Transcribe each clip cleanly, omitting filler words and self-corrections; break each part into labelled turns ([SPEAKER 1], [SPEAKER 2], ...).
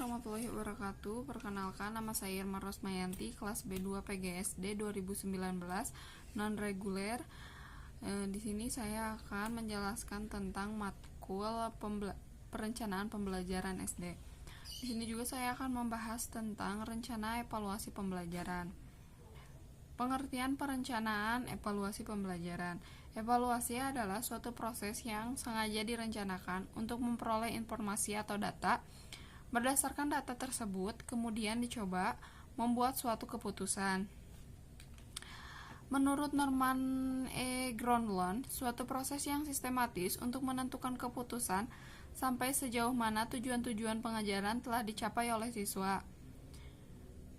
[SPEAKER 1] warahmatullahi wabarakatuh. Perkenalkan, nama saya Irma Rosmayanti, kelas B2 PGSD 2019, non-reguler. Di sini saya akan menjelaskan tentang matkul perencanaan pembelajaran SD. Di sini juga saya akan membahas tentang rencana evaluasi pembelajaran. Pengertian perencanaan evaluasi pembelajaran. Evaluasi adalah suatu proses yang sengaja direncanakan untuk memperoleh informasi atau data. Berdasarkan data tersebut, kemudian dicoba membuat suatu keputusan. Menurut Norman E. Gronlund, suatu proses yang sistematis untuk menentukan keputusan sampai sejauh mana tujuan-tujuan pengajaran telah dicapai oleh siswa.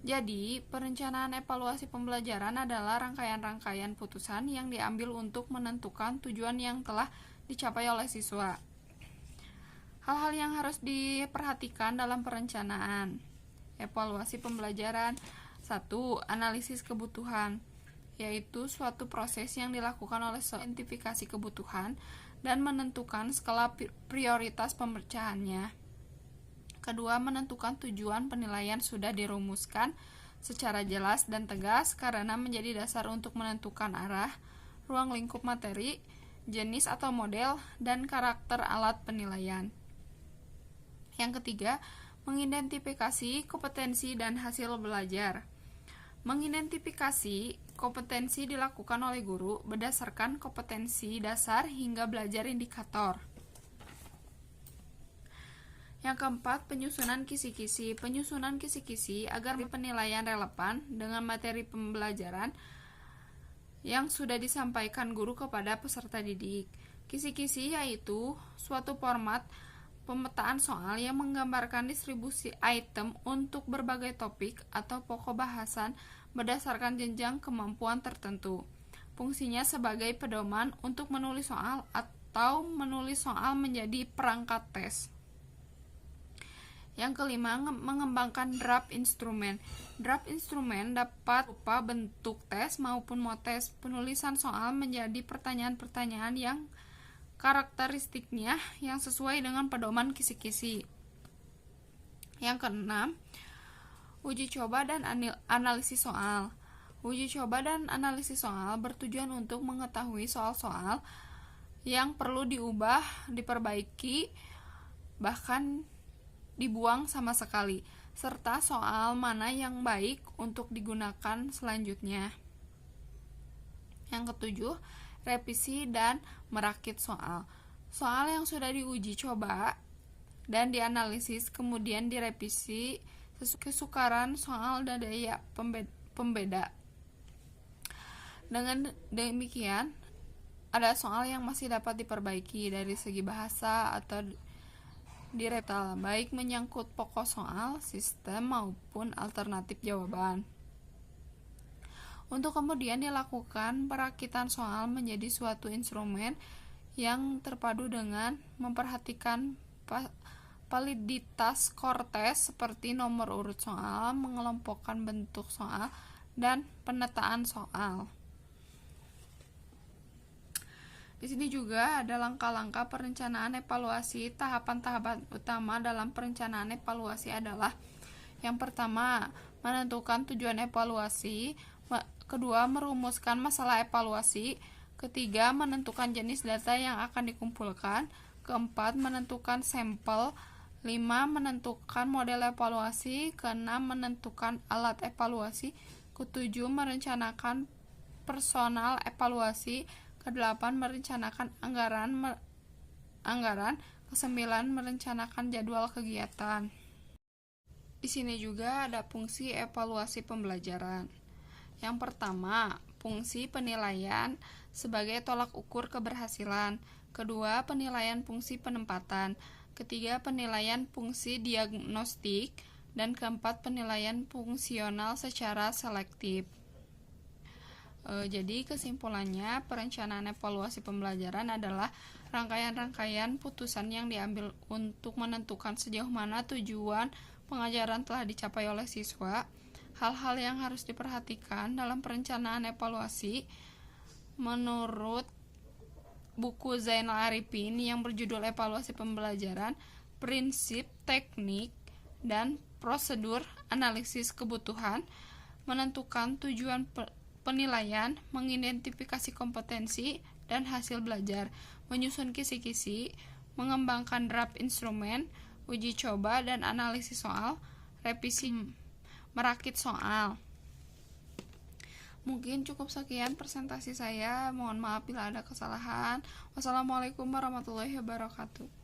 [SPEAKER 1] Jadi, perencanaan evaluasi pembelajaran adalah rangkaian-rangkaian putusan yang diambil untuk menentukan tujuan yang telah dicapai oleh siswa. Hal-hal yang harus diperhatikan dalam perencanaan evaluasi pembelajaran. 1. Analisis kebutuhan, yaitu suatu proses yang dilakukan oleh identifikasi kebutuhan dan menentukan skala prioritas pemecahannya. Kedua, menentukan tujuan penilaian sudah dirumuskan secara jelas dan tegas karena menjadi dasar untuk menentukan arah, ruang lingkup materi, jenis atau model, dan karakter alat penilaian. Yang ketiga, mengidentifikasi kompetensi dan hasil belajar. Mengidentifikasi kompetensi dilakukan oleh guru berdasarkan kompetensi dasar hingga belajar indikator. Yang keempat, penyusunan kisi-kisi. Penyusunan kisi-kisi agar penilaian relevan dengan materi pembelajaran yang sudah disampaikan guru kepada peserta didik. Kisi-kisi yaitu suatu format pemetaan soal yang menggambarkan distribusi item untuk berbagai topik atau pokok bahasan berdasarkan jenjang kemampuan tertentu. Fungsinya sebagai pedoman untuk menulis soal atau menulis soal menjadi perangkat tes. Yang kelima, mengembangkan draft instrumen. Draft instrumen dapat berupa bentuk tes maupun motes. Penulisan soal menjadi pertanyaan-pertanyaan yang karakteristiknya yang sesuai dengan pedoman kisi-kisi. Yang keenam, uji coba dan analisis soal. Uji coba dan analisis soal bertujuan untuk mengetahui soal-soal yang perlu diubah, diperbaiki, bahkan dibuang sama sekali, serta soal mana yang baik untuk digunakan selanjutnya. Yang ketujuh, revisi dan merakit soal. Soal yang sudah diuji coba dan dianalisis kemudian direvisi kesukaran soal dan daya pembeda. Dengan demikian, ada soal yang masih dapat diperbaiki dari segi bahasa atau direvisi, baik menyangkut pokok soal, sistem maupun alternatif jawaban. Untuk kemudian dilakukan perakitan soal menjadi suatu instrumen yang terpadu dengan memperhatikan validitas kortes seperti nomor urut soal, mengelompokkan bentuk soal, dan penataan soal. Di sini juga ada langkah-langkah perencanaan evaluasi. Tahapan-tahapan utama dalam perencanaan evaluasi adalah: yang pertama, menentukan tujuan evaluasi. Kedua, merumuskan masalah evaluasi. Ketiga, menentukan jenis data yang akan dikumpulkan. Keempat, menentukan sampel. 5, menentukan model evaluasi. Keenam, menentukan alat evaluasi. Ketujuh, merencanakan personal evaluasi. Kedelapan, merencanakan anggaran. Kesembilan, merencanakan jadwal kegiatan. Di sini juga ada fungsi evaluasi pembelajaran. Yang pertama, fungsi penilaian sebagai tolak ukur keberhasilan. Kedua, penilaian fungsi penempatan. Ketiga, penilaian fungsi diagnostik. Dan keempat, penilaian fungsional secara selektif. Jadi kesimpulannya, perencanaan evaluasi pembelajaran adalah rangkaian-rangkaian putusan yang diambil untuk menentukan sejauh mana tujuan pengajaran telah dicapai oleh siswa. Hal-hal yang harus diperhatikan dalam perencanaan evaluasi menurut buku Zainal Arifin yang berjudul Evaluasi Pembelajaran, prinsip, teknik, dan prosedur analisis kebutuhan, menentukan tujuan penilaian, mengidentifikasi kompetensi dan hasil belajar, menyusun kisi-kisi, mengembangkan draft instrumen, uji coba dan analisis soal, revisi, merakit soal. Mungkin cukup sekian presentasi saya. Mohon maaf bila ada kesalahan. Wassalamualaikum warahmatullahi wabarakatuh.